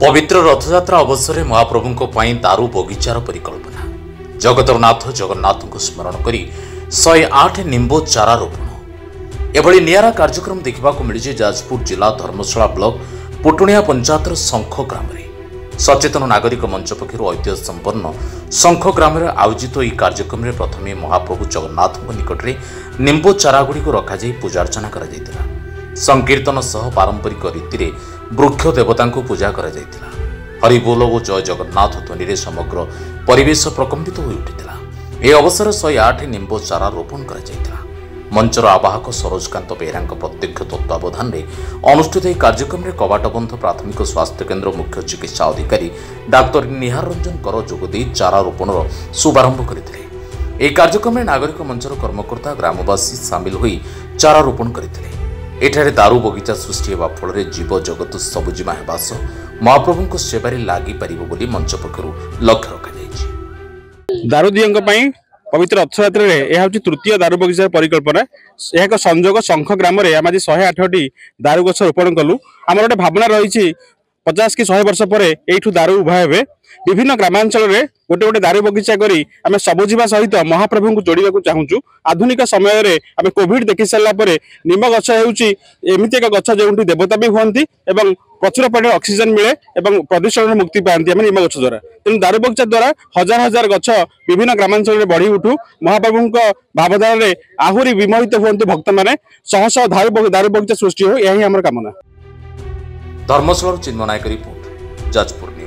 पवित्र रथयात्रा अवसर में महाप्रभु दारू बगीचार परिकल्पना जगतरनाथ जगन्नाथ को स्मरण कर 108 निंबो चारा रोपण एभली नियारा कार्यक्रम देखा मिली जाजपुर जिला धर्मशाला ब्लॉक पुटुणिया पंचायतर शंख ग्राम सचेतन नागरिक मंच पक्षर ऐतिह्य संपन्न शंख ग्राम आयोजित यह कार्यक्रम में प्रथम महाप्रभु जगन्नाथ निकट में निंबो चारागुड़ी रखा पूजार्चना कर संकीर्तन सह पारंपरिक रीति वृक्ष देवता पूजा कर हरिबोल और जय जगन्नाथ ध्वनि समग्र परिवेश प्रकम्पित हो उठिला। यह अवसर 108 निंबो चारा रोपण कर मंचर आवाहक सरोजकांत बेहरा प्रत्यक्ष तत्वावधान में अनुष्ठित यह कार्यक्रम में कवाटबंध प्राथमिक स्वास्थ्य केन्द्र मुख्य चिकित्सा अधिकारी डाक्तर निहार रंजन कर जोगदे चारा रोपण शुभारंभ करते। यह कार्यक्रम में नागरिक मंचर कर्मकर्ता ग्रामवासी सामिल होई चारा रोपण करते। एठारे दारू बगीचा सृष्टि होगा फल जीव जगत सबुजिमा होगा सह महाप्रभु सेवार लगी पार मंच पक्षर लक्ष्य रखा। दारूदीयों पवित्र रथयात्रा यह हूँ तृतीय दारू बगीचार परिकल्पना। यह एक संजोग शंख ग्राम आम आज 108 दारू गछ रोपण कलु। आम गोटे भावना रही 50 कि 100 वर्ष पर यू दारू उभा हे विभिन्न ग्रामांचल में गोटे गोटे दारू बगीचा करी आम सबुजिमा सहित महाप्रभु को जोड़ा चाहूँ। आधुनिक समय आम कोविड देखी सारापर निम गछ होमती एक गछ जो देवता भी हमें प्रचुर परिमाण ऑक्सीजन मिले और प्रदूषण मुक्ति पाती आम निम गछ द्वारा। तेणु दारू बगीचा द्वारा हजार हजार गछ विभिन्न ग्रामांचल में बढ़ी उठू महाप्रभु भावधारा में आहरी विमोहित हूँ भक्त मैंने शह शह दारू बगीचा सृष्टि हो यही आम कामना। धर्मशाला चिन्मय नायक रिपोर्ट जाजपुर।